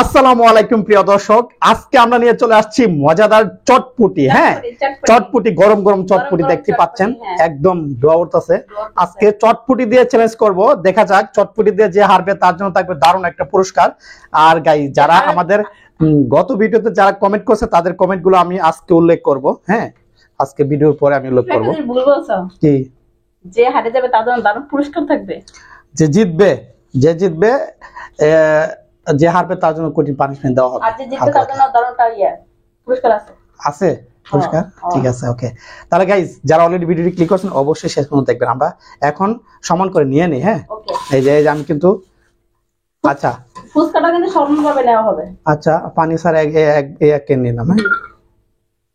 আসসালামু আলাইকুম প্রিয় দর্শক, আজকে আমরা নিয়ে চলে আসছি মজাদার চটপটি। হ্যাঁ, চটপটি, গরম গরম চটপটি দেখতে পাচ্ছেন, একদম ধোয়া উঠতেছে। আজকে চটপটি দিয়ে চ্যালেঞ্জ করব, দেখা যাক চটপটি দিয়ে যে হারবে তার জন্য থাকবে দারুণ একটা পুরস্কার। আর গাইস, যারা আমাদের গত ভিডিওতে যারা কমেন্ট করছে তাদের কমেন্ট গুলো আমি আজকে উল্লেখ করব। হ্যাঁ, আজকে ভিডিওর পরে আমি উল্লেখ করব। কি যে হারে যাবে তার জন্য দারুণ পুরস্কার থাকবে। যে জিতবে যে হারবে তার জন্য কঠিন পানিশমেন্ট দেওয়া হবে। আর যে জিতবে তার জন্য দারুণ পুরস্কার আছে পুরস্কার। ঠিক আছে, ওকে। তাহলে গাইস, যারা অলরেডি ভিডিওটি ক্লিক করছেন অবশ্যই শেষ পর্যন্ত দেখবেন। আমরা এখন সমান করে নিয়ে নিই। হ্যাঁ, এই যে আমি কিন্তু আচ্ছা পুরস্কারটা কিন্তু সমানভাবে নেওয়া হবে। আচ্ছা, পানি স্যার এক কেন নিলাম। হ্যাঁ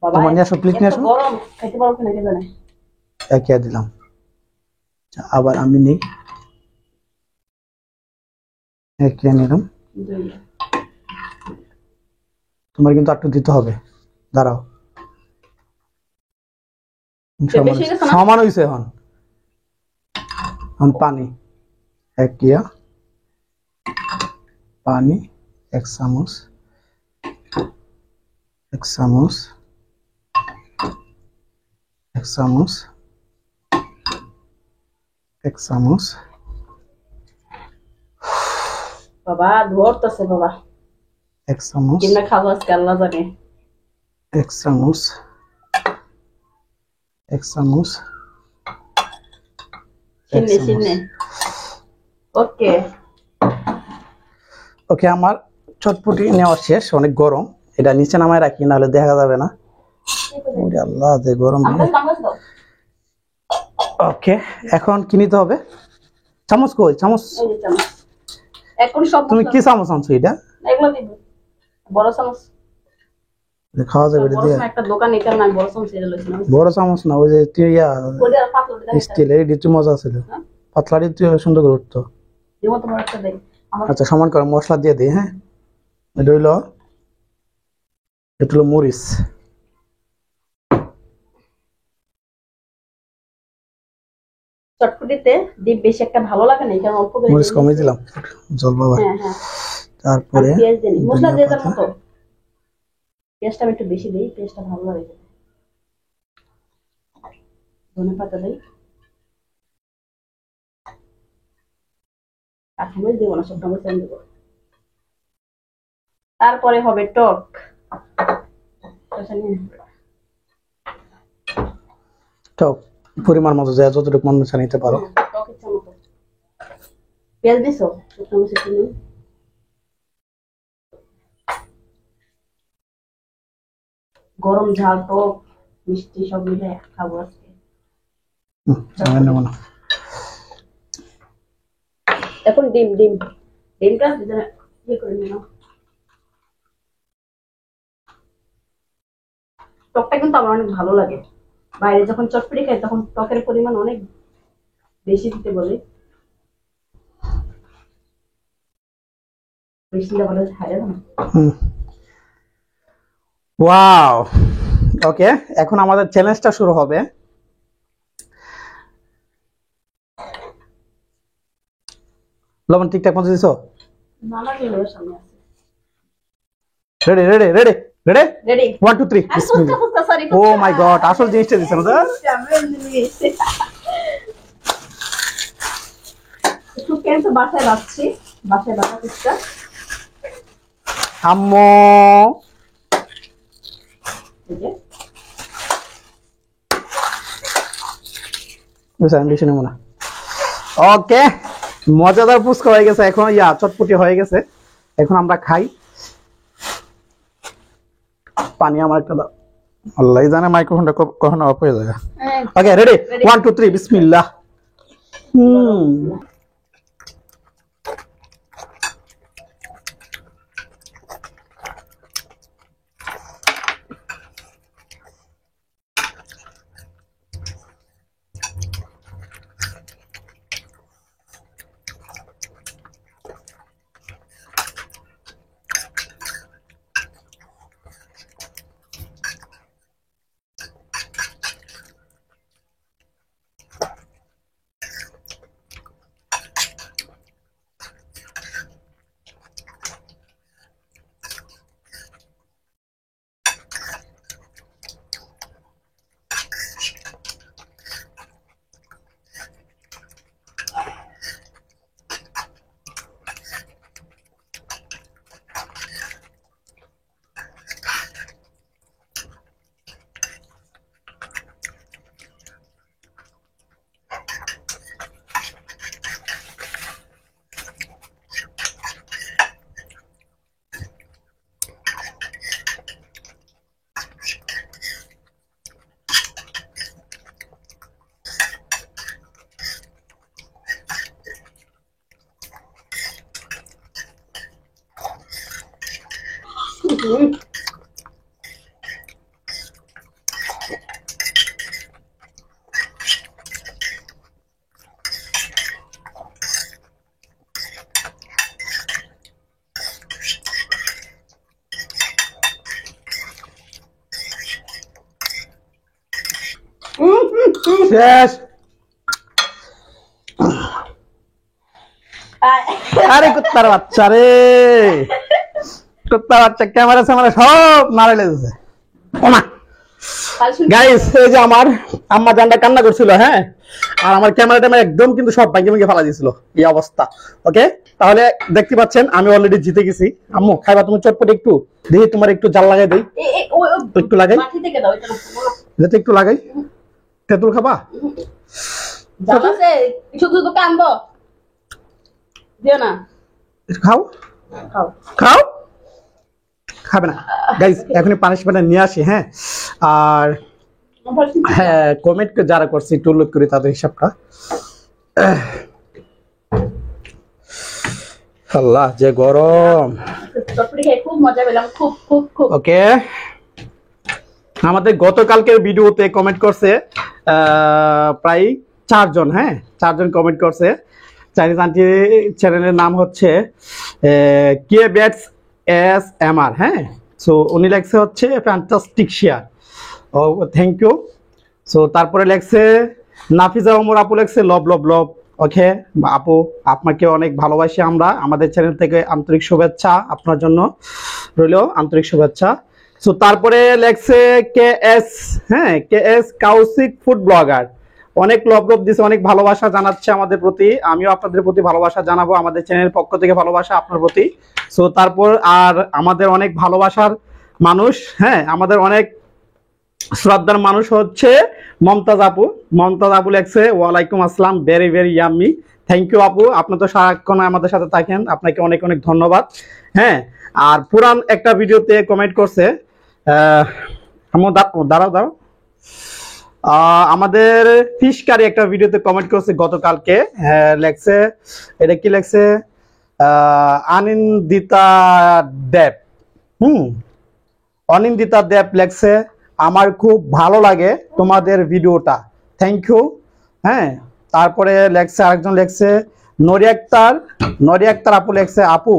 বাবা, মানে আসো প্লিজ নিয়ে আসো। গরম খাইতে পারো কিনা কে জানে। এক দিলাম। আবার আমি নেই, এক নিলাম। তোমার কিন্তু একটু দিতে হবে, দাঁড়াও। সমান হয়েছে। এখন পানি এক কিয়া, পানি এক চামচ, এক চামচ, এক চামচ, এক চামচ। বাবা ধরতেছে বাবা। এক চামচ, কিনা খাবো আজকে আল্লাহ জানে। এক চামচ, এক চামচ, ওকে ওকে। আমার চটপটি নেওয়া শেষ। অনেক গরম, এটা নিচে নামায় রাখি, নাহলে দেখা যাবে না। ওরে আল্লাহ, যে গরম। ওকে, এখন কি নিতে হবে? চামচ কই? চামচ এখন সব তুমি কি চামচ আনছো? এটা এগুলো দিব, বড় চামচ খাওয়া যাবে। একটা দোকান এখানে আমি বড় চামচ এটা লইছিলাম। বড় চামচ না, ওই যে স্টিলের একটু মজা ছিল, পাতলাটি সুন্দর করে উঠতো। আচ্ছা, সমান করে মশলা দিয়ে দিই। হ্যাঁ, এটা হইলো মরিচ। চটপটিতে ডিপ বেশি একটা ভালো লাগে না, কারণ অল্প করে মরিচ কমিয়ে দিলাম, জল বাবা। হ্যাঁ হ্যাঁ, তারপরে পেঁয়াজ দিই, মশলা দিয়ে যার মতো পেঁয়াজটা আমি একটু বেশি দেই, পেঁয়াজটা ভালো লাগে। ধনেপাতা দেই, কাঁচামরিচ দেবো না, শুকনো মরিচ আমি দেবো। তারপরে হবে টক। টক পরিমাণ মতো যা যতটুকু মন ইচ্ছা নিতে পারো। টক ইচ্ছা মতো। পেঁয়াজ দিছো, শুকনো মরিচ একটু দিই। গরম ঝাল টক মিষ্টি সব মিলে খাবো আজকে। এখন ডিমটা ইয়ে করে নিলাম। টকটা কিন্তু আমার অনেক ভালো লাগে। বাইরে যখন চটপটি খাই তখন টকের পরিমাণ অনেক বেশি দিতে বলে, বেশি দিলে বলে খায় না। ওয়াও, ওকে। এখন আমাদের চ্যালেঞ্জটা শুরু হবে। লবণ ঠিকঠাক মতো দিছো? না লাগে ওর সামনে আছে। Ready ready ready ready ready 1 2 3 বিসমিল্লাহ। ও মাই গড, আসল জিনিসটা দিছেন না? একটু কেন বাসায় রাখছি, বাসায় বাটা পিসটা। আম্মু এই যে বুঝছেন, বেশি নেব না। ওকে, মজাদার পুস্কা হয়ে গেছে। এখন চটপটি হয়ে গেছে, এখন আমরা খাই। পানি আমার একটা দাও। আল্লাহ জানে মাইক্রোফোনটা কখন অফ হয়ে যাবে। ওকে, রেডি 1 2 3 বিসমিল্লাহ। শেষ। আরে কুত্তার বাচ্চা রে, কুত্তার বাচ্চা ক্যামেরা স্যামেরা সব মারা লেগেছে। ওমা গাইস, এই যে আমার আম্মা জানটা কান্না করছিল, হ্যাঁ, আর আমার ক্যামেরাটা একদম কিন্তু সব ভাঙে ভেঙে ফেলা দিয়েছিল, এই অবস্থা। ওকে, তাহলে দেখতে পাচ্ছেন আমি অলরেডি জিতে গেছি। আম্মু খাইবা তুমি চটপটি? একটু দেখি তোমার একটু জাল লাগাই দেই, একটু লাগাই, যাতে একটু লাগাই। তেঁতুল খাবা? শুধু তো কান্দো, দিও না। খাও খাও খাও, খাবে না গাইস। এখনই পানিশমেন্ট নিয়ে আসি, হ্যাঁ। আর হ্যাঁ, কমেন্ট যারা করছে একটু উল্লেখ করি তাদের হিসাবটা। আল্লাহ যে গরম। চটপটি খেয়ে খুব মজা পেলাম, খুব খুব খুব। ওকে, আমাদের গতকালকের ভিডিওতে কমেন্ট করছে প্রায় 4 জন, হ্যাঁ 4 জন কমেন্ট করছে। চাইনিজ আন্টি চ্যানেলের নাম হচ্ছে কে ব্যাটস এস এম আর, হ্যাঁ। সো উনি লেখছে হচ্ছে ফ্যান্টাস্টিক শেয়ার, ও থ্যাংক ইউ। সো তারপরে লেখছে নাফিজা ওমর আপু, লেখছে লভ লভ লভ। ওকে আপু, আপনাকে অনেক ভালোবাসি আমরা, আমাদের চ্যানেল থেকে আন্তরিক শুভেচ্ছা আপনার জন্য রইল, আন্তরিক শুভেচ্ছা। সো তারপরে লেখছে কে এস, হ্যাঁ কে এস কাউসিক ফুড ব্লগার, অনেক লভ লভ দিছে, অনেক ভালোবাসা জানাচ্ছে আমাদের প্রতি। আমিও আপনাদের প্রতি ভালোবাসা জানাবো, আমাদের চ্যানেলের পক্ষ থেকে ভালোবাসা আপনার প্রতি। সো তারপর আর আমাদের অনেক ভালোবাসার মানুষ, হ্যাঁ আমাদের অনেক শ্রদ্ধার মানুষ হচ্ছে মমতাজ আপু। মমতাজ আপু লেখছে ওয়ালাইকুম আসসালাম, very very yummy. Thank you আপু, আপনি তো সারাক্ষণ আমাদের সাথে থাকেন, আপনাকে অনেক অনেক ধন্যবাদ। হ্যাঁ, আর পুরান একটা ভিডিওতে কমেন্ট করছে, দাঁড়াও দাঁড়াও, আমাদের ফিশ কারি একটা ভিডিওতে কমেন্ট করছে গতকালকে, লেখছে, এটা কি লেখছে, আনন্দিতা দেব, অনিন্দিতা দেব লেখছে আমার খুব ভালো লাগে তোমাদের ভিডিওটা, থ্যাংক ইউ। হ্যাঁ, তারপরে লেখছে আরেকজন, লেখছে নরি আক্তার আপু, লেখছে আপু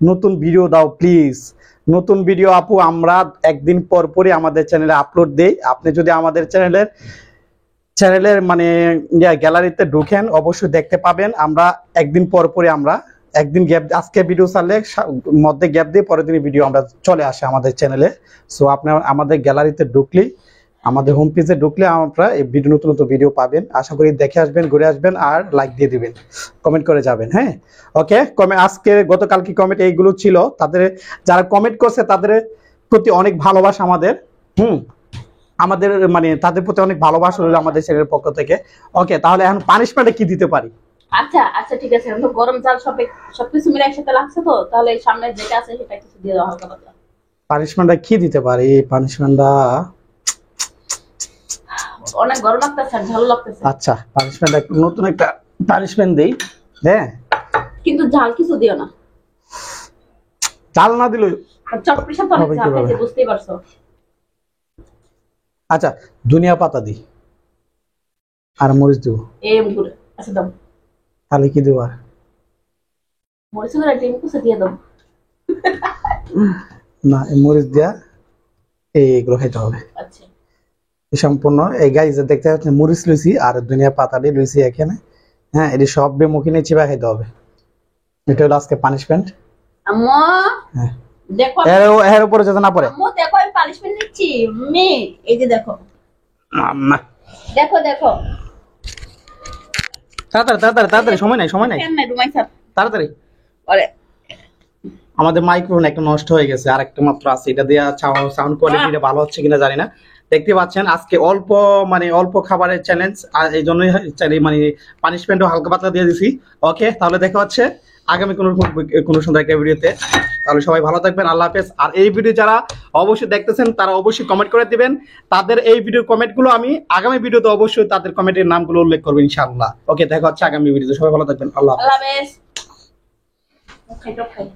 নতুন ভিডিও দাও প্লিজ, নতুন ভিডিও আপু আমরা একদিন পর পরই আমাদের চ্যানেলে আপলোড দেই, আপনি যদি আমাদের চ্যানেলের মানে গ্যালারিতে ঢুকেন অবশ্যই দেখতে পাবেন, আমরা একদিন পর পরই, আমরা একদিন গ্যাপ, আজকে ভিডিও ছাড়লে মধ্যে গ্যাপ দিয়ে পরের দিন ভিডিও আমরা চলে আসে আমাদের চ্যানেলে। সো আপনার আমাদের গ্যালারিতে ঢুকলে, আমাদের হোম পেজে ঢুকলে আপনারা এই ভিডিও, নতুন নতুন ভিডিও পাবেন। আশা করি দেখে আসবেন, ঘুরে আসবেন আর লাইক দিয়ে দিবেন, কমেন্ট করে যাবেন। হ্যাঁ ওকে, আজকে গতকালকে কমেন্ট এইগুলো ছিল, তাদের যারা কমেন্ট করছে তাদের প্রতি অনেক ভালোবাসা আমাদের, আমাদের মানে তাদের প্রতি অনেক ভালোবাসা রইল আমাদের চ্যানেলের পক্ষ থেকে। ওকে, তাহলে এখন পানিশমেন্টে কি দিতে পারি? আচ্ছা আচ্ছা ঠিক আছে, এখন তো গরম চাল সবকিছু মিলে একসাথে লাগছে, তো তাহলে সামনে যেটা আছে সেটা কিছু দিয়ে দাও হালকা পাতলা। পানিশমেন্টটা কি দিতে পারি? পানিশমেন্টটা অনেক গরম লাগতেছে, ঝাল লাগতেছে। আচ্ছা, পানিশমেন্টটা নতুন একটা পানিশমেন্ট দেই, হ্যাঁ কিন্তু ঝাল কিছু দিও না, ঝাল না দিলে চটপটি সাথে অনেক ঝাল খাইছে, বুঝতেই পারছো। আচ্ছা, ধনিয়া পাতা দিই আর মরিচ দিব, ঘুরে আচ্ছা দাও, তাহলে কি দিব? আর মরিচ গুঁড়া ডিম কুচে দিয়ে দাও না, মরিচ দিয়া এইগুলো খাইতে হবে। আচ্ছা, সম্পূর্ণ এই গাইজ দেখতে পাচ্ছেন মরিচ লুচি আর ধনিয়া পাতা দিয়ে লুচি এখানে, হ্যাঁ এটি সব মুখে নিয়ে চিবা খাইতে হবে, এটা হলো আজকে পানিশমেন্ট। আম্মু হ্যাঁ দেখো, এর উপরে যাতে না পড়ে। আম্মু দেখো আমি পানিশমেন্ট দিচ্ছি, এই যে দেখো দেখো দেখো, তাড়াতাড়ি তাড়াতাড়ি তাড়াতাড়ি, সময় নাই সময় নাই, তাড়াতাড়ি। আরে আমাদের মাইক্রোফোন একটা নষ্ট হয়ে গেছে, আর একটা মাত্র আছে, এটা দিয়ে সাউন্ড কোয়ালিটিটা ভালো হচ্ছে কিনা জানি না। দেখতে পাচ্ছেন আজকে অল্প খাবারের চ্যালেঞ্জ, আর এই জন্যই মানে পানিশমেন্টও হালকা পাতলা দিয়ে দিছি। ওকে, তাহলে দেখা হচ্ছে আগামী কোনো সুন্দর একটা ভিডিওতে। তাহলে সবাই ভালো থাকবেন, আল্লাহ হাফেজ। আর এই ভিডিও যারা অবশ্যই দেখতেছেন তারা অবশ্যই কমেন্ট করে দিবেন, তাদের এই ভিডিওর কমেন্টগুলো আমি আগামী ভিডিওতে অবশ্যই তাদের কমেন্টের নামগুলো উল্লেখ করবো ইনশাআল্লাহ। ওকে, দেখা হচ্ছে আগামী ভিডিওতে, সবাই ভালো থাকবেন, আল্লাহ হাফেজ। হাফেজ।